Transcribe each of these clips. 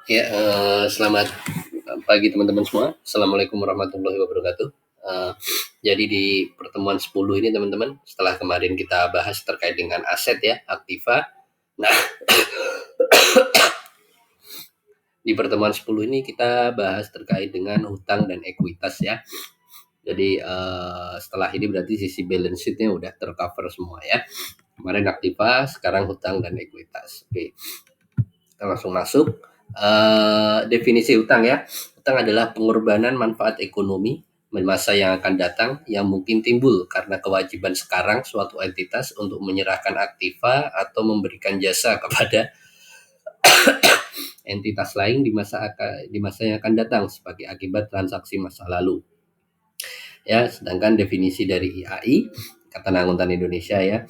Ya, selamat pagi teman-teman semua. Assalamualaikum warahmatullahi wabarakatuh. Eh, jadi di pertemuan 10 ini teman-teman, setelah kemarin kita bahas terkait dengan aset ya, aktiva. Nah, di pertemuan 10 ini kita bahas terkait dengan hutang dan ekuitas ya. Jadi setelah ini berarti sisi balance sheet-nya udah tercover semua ya. Kemarin aktiva, sekarang hutang dan ekuitas. Oke, kita langsung masuk. Definisi hutang ya. Hutang adalah pengorbanan manfaat ekonomi di masa yang akan datang yang mungkin timbul karena kewajiban sekarang suatu entitas untuk menyerahkan aktiva atau memberikan jasa kepada entitas lain di masa yang akan datang sebagai akibat transaksi masa lalu. Ya, sedangkan definisi dari IAI, Ikatan Akuntan Indonesia ya,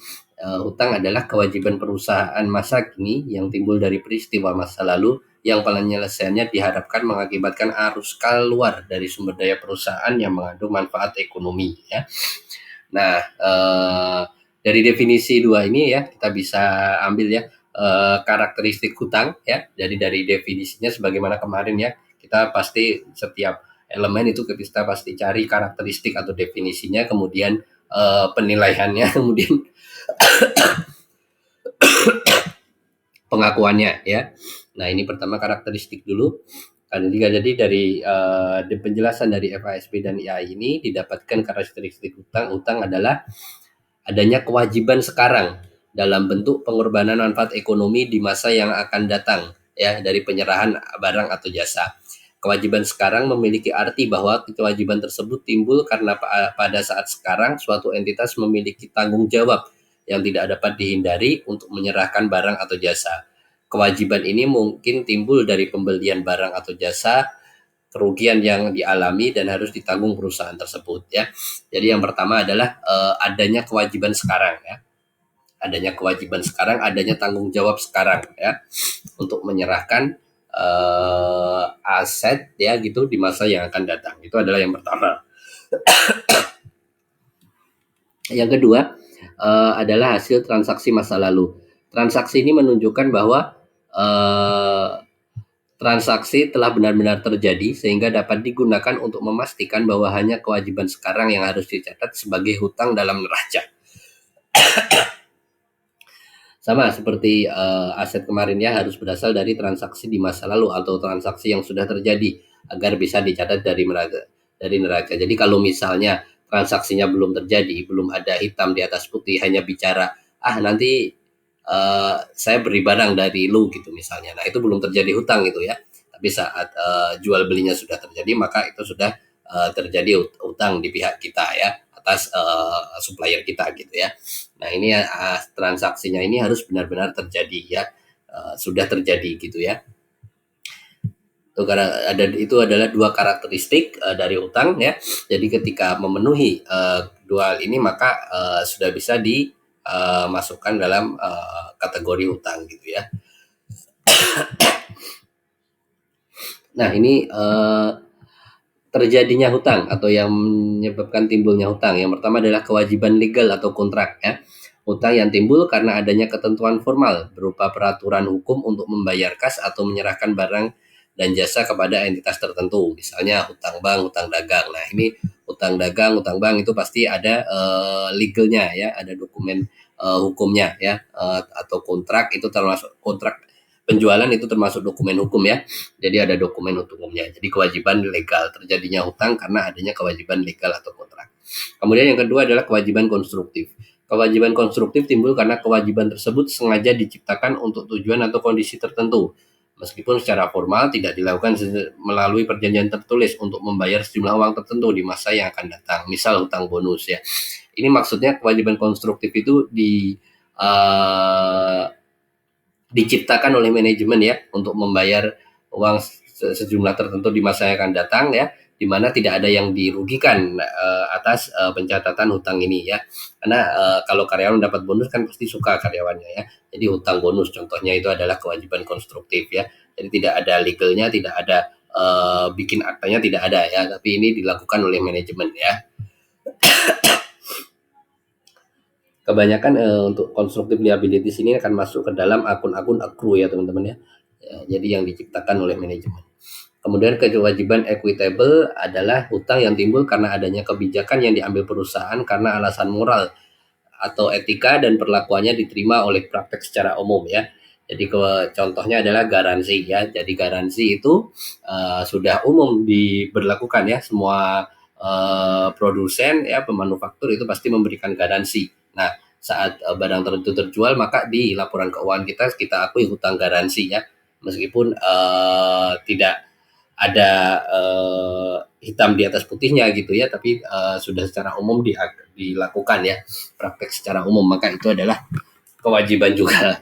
hutang adalah kewajiban perusahaan masa kini yang timbul dari peristiwa masa lalu yang penyelesaiannya diharapkan mengakibatkan arus keluar dari sumber daya perusahaan yang mengandung manfaat ekonomi ya. Nah, dari definisi dua ini ya kita bisa ambil ya karakteristik hutang ya. Jadi dari definisinya sebagaimana kemarin ya, kita pasti setiap elemen itu kita pasti cari karakteristik atau definisinya, kemudian penilaiannya, kemudian pengakuannya ya. Nah, ini pertama karakteristik dulu. Jadi dari penjelasan dari FASB dan IAI ini didapatkan karakteristik hutang. Hutang adalah adanya kewajiban sekarang dalam bentuk pengorbanan manfaat ekonomi di masa yang akan datang ya dari penyerahan barang atau jasa. Kewajiban sekarang memiliki arti bahwa kewajiban tersebut timbul karena pada saat sekarang suatu entitas memiliki tanggung jawab yang tidak dapat dihindari untuk menyerahkan barang atau jasa. Kewajiban ini mungkin timbul dari pembelian barang atau jasa, kerugian yang dialami dan harus ditanggung perusahaan tersebut ya. Jadi yang pertama adalah adanya kewajiban sekarang ya. Adanya kewajiban sekarang, adanya tanggung jawab sekarang ya untuk menyerahkan aset ya gitu di masa yang akan datang. Itu adalah yang pertama. Yang kedua adalah hasil transaksi masa lalu. Transaksi ini menunjukkan bahwa transaksi telah benar-benar terjadi sehingga dapat digunakan untuk memastikan bahwa hanya kewajiban sekarang yang harus dicatat sebagai hutang dalam neraca. Sama seperti aset kemarin ya, harus berasal dari transaksi di masa lalu atau transaksi yang sudah terjadi agar bisa dicatat dari neraca. Jadi kalau misalnya transaksinya belum terjadi, belum ada hitam di atas putih, hanya bicara nanti saya beri barang dari lu gitu misalnya. Nah, itu belum terjadi hutang gitu ya. Tapi saat jual belinya sudah terjadi, maka itu sudah terjadi hutang di pihak kita ya atas supplier kita gitu ya. Nah, ini transaksinya ini harus benar-benar terjadi ya, sudah terjadi gitu ya. Itu adalah dua karakteristik dari utang ya. Jadi ketika memenuhi dua hal ini maka sudah bisa dimasukkan dalam kategori utang gitu ya. Nah, ini terjadinya hutang atau yang menyebabkan timbulnya hutang. Yang pertama adalah kewajiban legal atau kontrak ya. Hutang yang timbul karena adanya ketentuan formal berupa peraturan hukum untuk membayar kas atau menyerahkan barang dan jasa kepada entitas tertentu. Misalnya hutang bank, hutang dagang. Nah, ini hutang dagang, hutang bank itu pasti ada legalnya ya, ada dokumen hukumnya ya, atau kontrak itu termasuk kontrak penjualan itu termasuk dokumen hukum ya. Jadi ada dokumen hukumnya. Jadi kewajiban legal, terjadinya hutang karena adanya kewajiban legal atau kontrak. Kemudian yang kedua adalah kewajiban konstruktif. Kewajiban konstruktif timbul karena kewajiban tersebut sengaja diciptakan untuk tujuan atau kondisi tertentu. Meskipun secara formal tidak dilakukan melalui perjanjian tertulis untuk membayar sejumlah uang tertentu di masa yang akan datang. Misal hutang bonus ya. Ini maksudnya kewajiban konstruktif itu diciptakan oleh manajemen ya untuk membayar uang sejumlah tertentu di masa yang akan datang ya, di mana tidak ada yang dirugikan atas pencatatan hutang ini ya. Karena kalau karyawan dapat bonus kan pasti suka karyawannya ya. Jadi hutang bonus contohnya itu adalah kewajiban konstruktif ya. Jadi tidak ada legalnya, tidak ada bikin aktanya tidak ada ya, tapi ini dilakukan oleh manajemen ya. Kebanyakan untuk constructive liabilities ini akan masuk ke dalam akun-akun accrue ya teman-teman ya. ya, jadi yang diciptakan oleh manajemen. Kemudian kewajiban equitable adalah hutang yang timbul karena adanya kebijakan yang diambil perusahaan karena alasan moral atau etika dan perlakuannya diterima oleh praktek secara umum ya. Jadi contohnya adalah garansi ya. Jadi garansi itu sudah umum diberlakukan ya. Semua produsen ya, pemanufaktur itu pasti memberikan garansi. Nah, saat barang tertentu terjual maka di laporan keuangan kita akui hutang garansi ya. Meskipun tidak ada hitam di atas putihnya gitu ya, tapi sudah secara umum dilakukan ya, praktek secara umum, maka itu adalah kewajiban juga.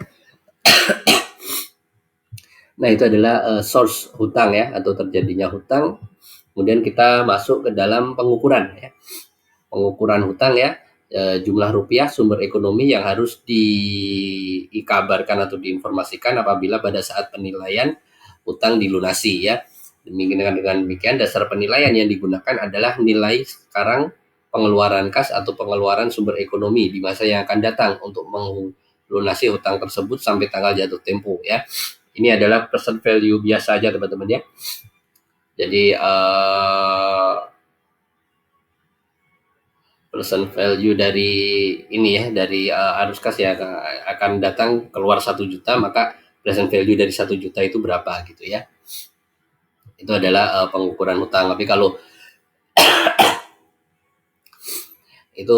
Nah, itu adalah source hutang ya, atau terjadinya hutang. Kemudian kita masuk ke dalam pengukuran ya. Pengukuran hutang ya, jumlah rupiah sumber ekonomi yang harus dikabarkan atau diinformasikan apabila pada saat penilaian hutang dilunasi ya. Dengan demikian dasar penilaian yang digunakan adalah nilai sekarang pengeluaran kas atau pengeluaran sumber ekonomi di masa yang akan datang untuk melunasi hutang tersebut sampai tanggal jatuh tempo ya. Ini adalah present value biasa aja teman-teman ya. Jadi present value dari ini ya, dari arus kas ya akan datang keluar 1 juta, maka present value dari 1 juta itu berapa gitu ya. Itu adalah pengukuran hutang. Tapi kalau itu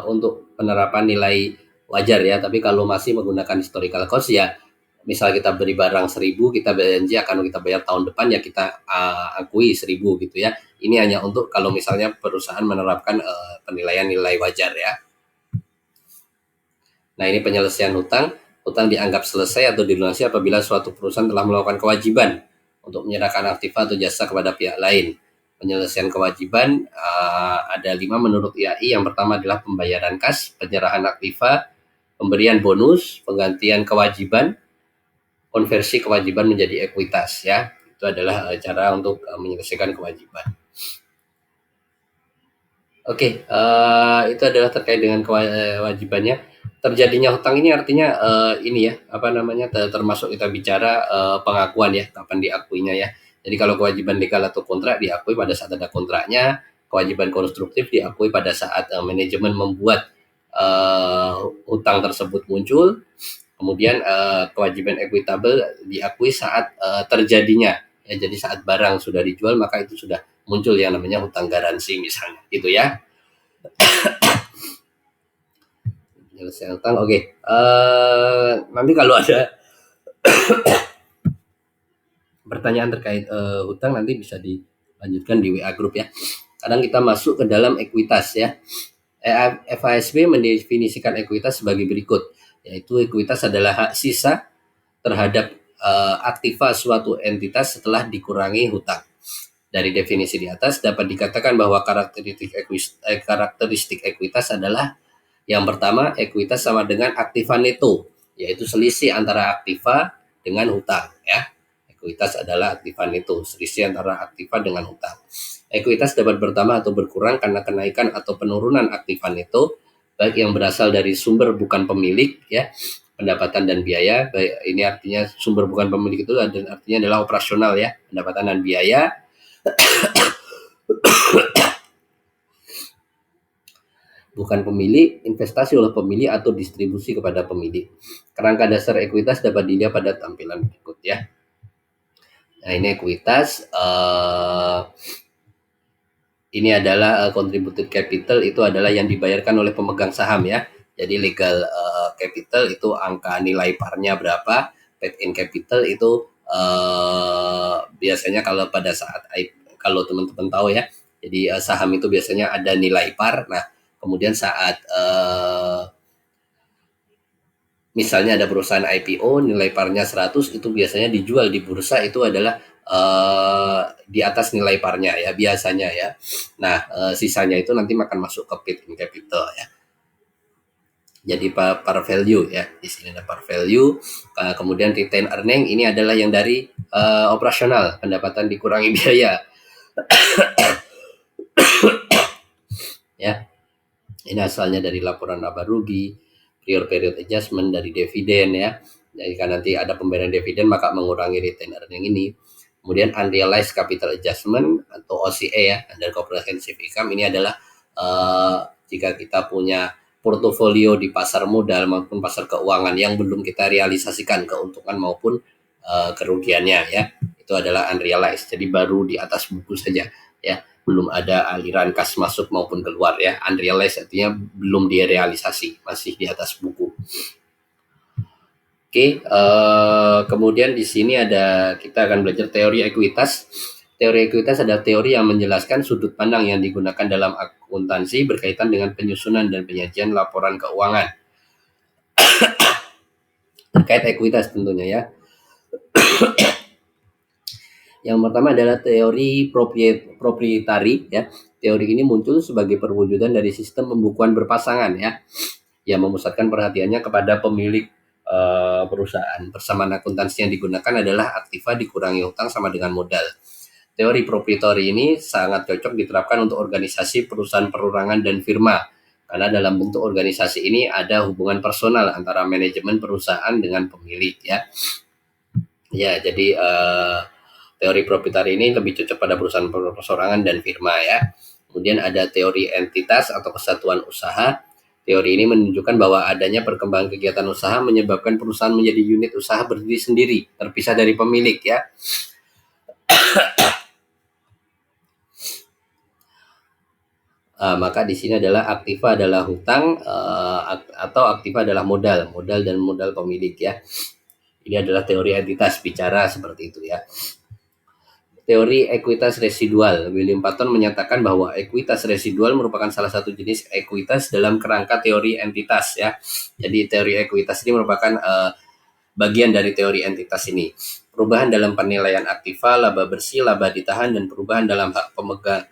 untuk penerapan nilai wajar ya, tapi kalau masih menggunakan historical cost ya, misal kita beri barang 1.000, kita janji akan kita bayar tahun depan ya, kita akui 1.000 gitu ya. Ini hanya untuk kalau misalnya perusahaan menerapkan penilaian nilai wajar ya. Nah, ini penyelesaian hutang. Hutang dianggap selesai atau dilunasi apabila suatu perusahaan telah melakukan kewajiban untuk menyerahkan aktiva atau jasa kepada pihak lain. Penyelesaian kewajiban ada 5 menurut IAI. Yang pertama adalah pembayaran kas, penyerahan aktiva, pemberian bonus, penggantian kewajiban, konversi kewajiban menjadi ekuitas ya. Itu adalah cara untuk menyelesaikan kewajiban. Oke, itu adalah terkait dengan kewajibannya. Terjadinya hutang ini artinya ini ya, apa namanya, termasuk kita bicara pengakuan ya, kapan diakuinya ya. Jadi kalau kewajiban legal atau kontrak diakui pada saat ada kontraknya, kewajiban konstruktif diakui pada saat manajemen membuat hutang tersebut muncul. Kemudian kewajiban equitable diakui saat terjadinya. Ya, jadi saat barang sudah dijual maka itu sudah muncul yang namanya hutang garansi misalnya, gitu ya. Penyelesaian hutang, oke. Nanti kalau ada pertanyaan terkait hutang nanti bisa dilanjutkan di WA Group ya. Sekarang kita masuk ke dalam ekuitas ya. FASB mendefinisikan ekuitas sebagai berikut, yaitu ekuitas adalah hak sisa terhadap aktiva suatu entitas setelah dikurangi hutang. Dari definisi di atas dapat dikatakan bahwa karakteristik ekuitas adalah yang pertama, ekuitas sama dengan aktiva neto, yaitu selisih antara aktiva dengan hutang ya. Ekuitas adalah aktiva neto, selisih antara aktiva dengan hutang. Ekuitas dapat bertambah atau berkurang karena kenaikan atau penurunan aktiva neto, baik yang berasal dari sumber bukan pemilik ya, pendapatan dan biaya. Baik, ini artinya sumber bukan pemilik itu artinya adalah operasional ya, pendapatan dan biaya. Bukan pemilik, investasi oleh pemilik atau distribusi kepada pemilik. Kerangka dasar ekuitas dapat dilihat pada tampilan berikut ya. Nah, ini ekuitas. Ini adalah contributed capital, itu adalah yang dibayarkan oleh pemegang saham ya. Jadi legal capital itu angka nilai parnya berapa, paid in capital itu biasanya kalau pada saat kalau teman-teman tahu ya, jadi saham itu biasanya ada nilai par. Nah, kemudian saat misalnya ada perusahaan IPO nilai parnya 100, itu biasanya dijual di bursa itu adalah di atas nilai parnya ya biasanya ya. Nah, sisanya itu nanti akan masuk ke paid in capital ya. Jadi par value ya, di sini ada par value. Kemudian retain earning ini adalah yang dari operasional, pendapatan dikurangi biaya. Ya, ini asalnya dari laporan laba rugi, prior period adjustment dari dividen ya. Jika nanti ada pembayaran dividen maka mengurangi retained earning ini. Kemudian unrealized capital adjustment atau OCA ya, Under Comprehensive Income ini adalah jika kita punya portofolio di pasar modal maupun pasar keuangan yang belum kita realisasikan keuntungan maupun kerugiannya ya, itu adalah unrealized, jadi baru di atas buku saja ya, belum ada aliran kas masuk maupun keluar ya. Unrealized artinya belum direalisasi, masih di atas buku. Oke, kemudian di sini kita akan belajar teori ekuitas. Teori ekuitas adalah teori yang menjelaskan sudut pandang yang digunakan dalam akuntansi berkaitan dengan penyusunan dan penyajian laporan keuangan. Terkait ekuitas tentunya ya. Yang pertama adalah teori proprietari ya. Teori ini muncul sebagai perwujudan dari sistem pembukuan berpasangan ya, yang memusatkan perhatiannya kepada pemilik perusahaan. Persamaan akuntansi yang digunakan adalah aktiva dikurangi hutang sama dengan modal. Teori proprietari ini sangat cocok diterapkan untuk organisasi, perusahaan perorangan, dan firma. Karena dalam bentuk organisasi ini ada hubungan personal antara manajemen perusahaan dengan pemilik ya. Ya, jadi teori proprietari ini lebih cocok pada perusahaan perorangan dan firma ya. Kemudian ada teori entitas atau kesatuan usaha. Teori ini menunjukkan bahwa adanya perkembangan kegiatan usaha menyebabkan perusahaan menjadi unit usaha berdiri sendiri, terpisah dari pemilik ya. Maka di sini adalah aktiva adalah hutang atau aktiva adalah modal dan modal pemilik ya. Ini adalah teori entitas, bicara seperti itu ya. Teori ekuitas residual. William Patton menyatakan bahwa ekuitas residual merupakan salah satu jenis ekuitas dalam kerangka teori entitas ya. Jadi teori ekuitas ini merupakan bagian dari teori entitas ini. Perubahan dalam penilaian aktiva, laba bersih, laba ditahan, dan perubahan dalam hak pemegang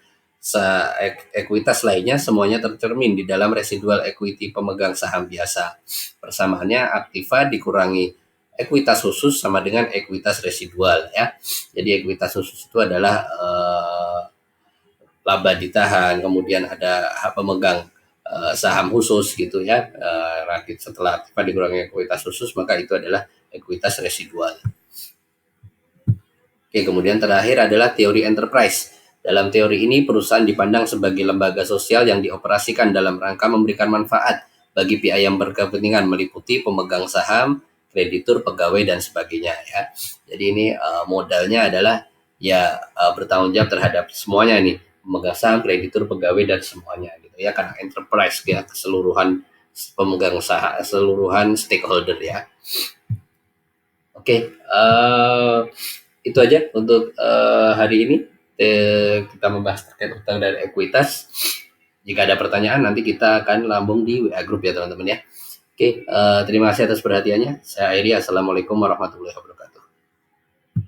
ekuitas lainnya semuanya tercermin di dalam residual equity pemegang saham biasa. Persamaannya aktiva dikurangi ekuitas khusus sama dengan ekuitas residual ya. Jadi ekuitas khusus itu adalah laba ditahan, kemudian ada hak pemegang saham khusus gitu ya. Setelah aktiva dikurangi ekuitas khusus maka itu adalah ekuitas residual. Oke, kemudian terakhir adalah teori enterprise. Dalam teori ini perusahaan dipandang sebagai lembaga sosial yang dioperasikan dalam rangka memberikan manfaat bagi pihak yang berkepentingan meliputi pemegang saham, kreditur, pegawai, dan sebagainya ya. Jadi ini modalnya adalah ya bertanggung jawab terhadap semuanya nih, pemegang saham, kreditur, pegawai, dan semuanya gitu ya, karena enterprise ya, keseluruhan pemegang saham, keseluruhan stakeholder ya. Oke, itu aja untuk hari ini. Kita membahas terkait utang dan ekuitas. Jika ada pertanyaan nanti kita akan lambung di WA Group ya teman-teman ya. Oke, terima kasih atas perhatiannya. Saya Airi. Assalamualaikum warahmatullahi wabarakatuh.